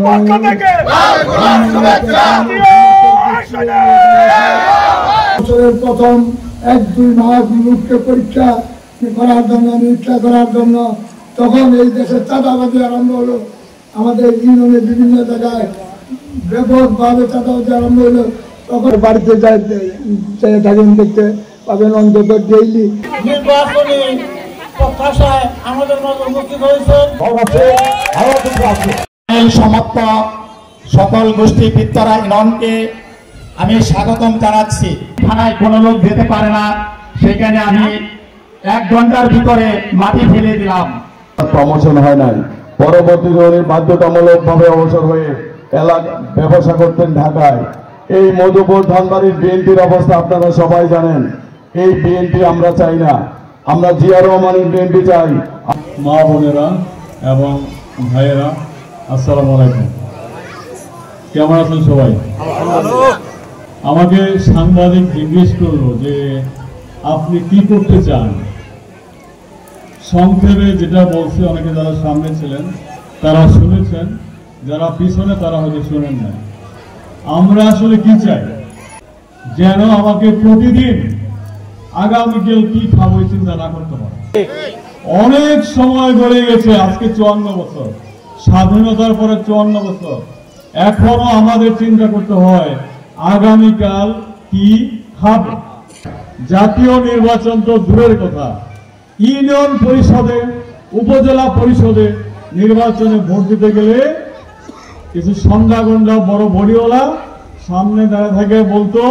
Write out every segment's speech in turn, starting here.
পক্ষ থেকে বছরের প্রথম 1-2 মাস মুখ্য পরীক্ষা করার জন্য নিরীক্ষা করার জন্য তখন এই দেশে চাঁদাবাজি আরম্ভ হলো। আমাদের ইউনিয়নের বিভিন্ন জায়গায় ব্যাপকভাবে চাঁদাবাজি আরম্ভ হলো। তখন বাড়িতে থাকেন দেখতে পাবেন অন্তত ডেইলি নির্বাচনী প্রত্যাশায় আমাদের নজর মুক্তি হয়েছে। সমাপ্ত সকল গোষ্ঠী বিদ্যারা ইউনিয়নকে আমি স্বাগতম জানাচ্ছি। থানায় কোনো লোক যেতে পারে না, সেখানে আমি 1 ঘন্টার ভিতরে মাটি ফেলে দিলাম। প্রমোশন হয় নাই, পরবর্তীতে উনি বাধ্যতামূলক ভাবে অবসর হয়ে এলাকা ব্যবসা করতেন ঢাকায়। এই মধুপুর ধানবাড়ির বিএনপির অবস্থা আপনারা সবাই জানেন। এই বিএনপি আমরা চাই না, আমরা জিয়া রহমানের বিএনপি চাই। মা বোনেরা এবং ভাইয়েরা, আসসালামু আলাইকুম। কেমন আছেন সবাই? আমাকে সাংবাদিক জিজ্ঞেস করলো যে আপনি কি করতে চান। সংক্ষেপে যেটা বলছে, অনেকে যারা সামনে ছিলেন তারা শুনেছেন, যারা পিছনে তারা হয়তো শোনেন না। আমরা আসলে কি চাই, যেন আমাকে প্রতিদিন আগামীকাল কি খাবো চিন্তা না করতে পারে। অনেক সময় গড়ে গেছে, আজকে 54 বছর, স্বাধীনতার পরে 54 বছর, এখনো আমাদের চিন্তা করতে হয় আগামীকাল কি খাবো। জাতীয় নির্বাচন তো দূরের কথা, ইউনিয়ন পরিষদে, উপজেলা পরিষদে নির্বাচনে ভোট দিতে গেলে কিছু সন্ধ্যা গন্ডা বড় বড়িওয়ালা সামনে দাঁড়িয়ে থাকে, বলতো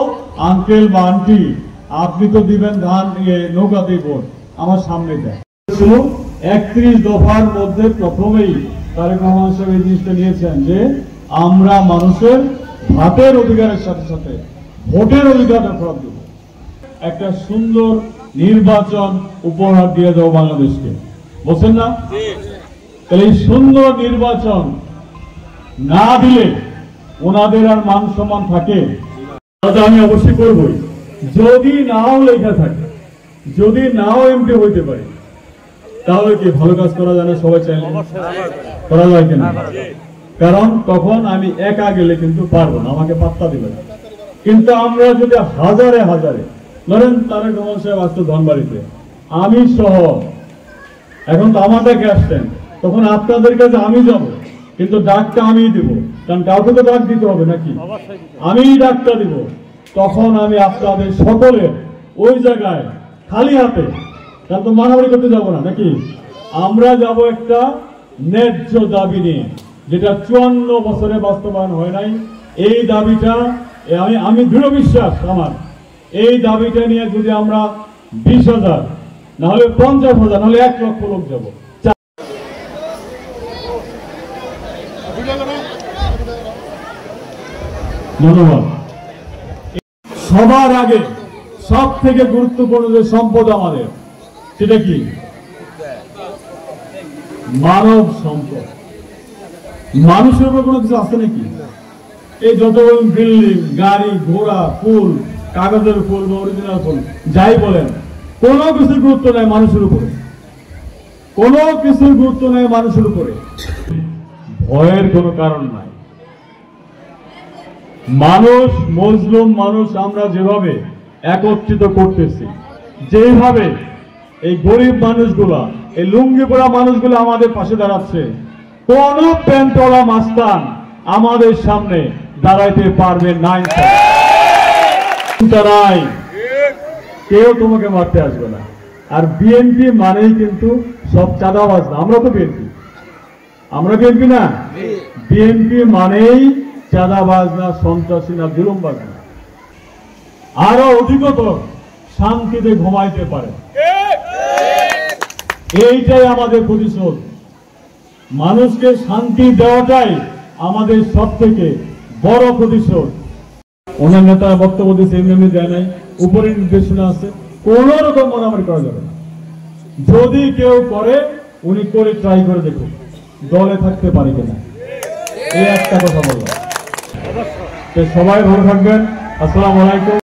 আঙ্কেল বা আন্টি আপনি তো দিবেন ধান নৌকাতেই ভোট, আমার সামনে দেয়। 31 দফার মধ্যে প্রথমেই তারেক রহমান সাহেব এই জিনিসটা নিয়েছেন যে আমরা মানুষের ভাতের অধিকারের সাথে সাথে ভোটের অধিকারটা ফেরত দেব, একটা সুন্দর নির্বাচন উপহার দিয়ে দেবো বাংলাদেশকে, বলছেন না? তাহলে এই সুন্দর নির্বাচন না দিলে ওনাদের আর মান সম্মান থাকে? আমি অবশ্যই করবই, যদি নাও লেখা থাকে, যদি নাও এমপি হইতে পারে, তাহলে কি ভালো কাজ করা যায় না? সবাই চাইলে করা যায় কিনা? কারণ তখন আমি একা গেলে কিন্তু পারবো না, আমাকে পাত্তা দিবে না। কিন্তু আমরা যদি হাজারে হাজারে, ধরেন তারেক রহমান সাহেব আসতো ধনবাড়িতে, আমি সহ, এখন তো আমার ডাকে আসছেন, তখন আপনাদের কাছে আমি যাব, কিন্তু ডাকটা আমি দিব, কারণ কাউকে তো ডাক দিতে হবে নাকি? আমি ডাকটা দিব, তখন আমি আপনাদের সকলে ওই জায়গায় খালি হাতে, কারণ তো মারামারি করতে যাবো না নাকি? আমরা যাব একটা ন্যায্য দাবি নিয়ে, যেটা 54 বছরে বাস্তবায়ন হয় নাই। এই দাবিটা আমি দৃঢ় বিশ্বাস আমার, এই দাবিটা নিয়ে যদি আমরা 20,000 না হলে 50,000 না হলে 1 লক্ষ লোক যাব। ধন্যবাদ। সবার আগে সব থেকে গুরুত্বপূর্ণ যে সম্পদ আমাদের, সেটা কি? মানব সম্পদ। মানুষের উপর কোনো কিছু আছে নাকি? এই যত বিল্ডিং, গাড়ি, ঘোড়া, ফুল, কাগজের ফুল বা অরিজিনাল ফুল যাই বলেন, কোনো কিছুর গুরুত্ব নেই মানুষের উপরে, কোনো কিছুর গুরুত্ব নেই মানুষের উপরে। ভয়ের কোনো কারণ নাই। মানুষ, মজলুম মানুষ আমরা যেভাবে একত্রিত করতেছি, যেভাবে এই গরিব মানুষগুলা, এই লুঙ্গি পরা মানুষগুলো আমাদের পাশে দাঁড়াচ্ছে, কোন প্যান্টওয়ালা মাস্তান আমাদের সামনে দাঁড়াইতে পারবে না। কেউ তোমাকে মারতে আসবে না। আর বিএনপি মানেই কিন্তু সব চাঁদাবাজ না। আমরা তো বিএনপি, আমরা বিএনপি না, বিএনপি মানেই চাঁদাবাজ না, সন্ত্রাসী না, জুলুমবাজ না। আরো অধিকতর শান্তিতে ঘুমাইতে পারে, এইটাই আমাদের প্রতিশোধ। মানুষকে শান্তি দেওয়াটাই আমাদের সব থেকে বড় প্রতিশোধ। ওনার নেতা বক্তব্য দিচ্ছে, এমনি দেয় নাই, উপরে নির্দেশনা আছে, কোন রকম মারামারি করা যাবে না। যদি কেউ করে, উনি করে ট্রাই করে দেখুন দলে থাকতে পারে কিনা। এই একটা কথা বললাম। সবাই ভালো থাকবেন। আসসালামু আলাইকুম।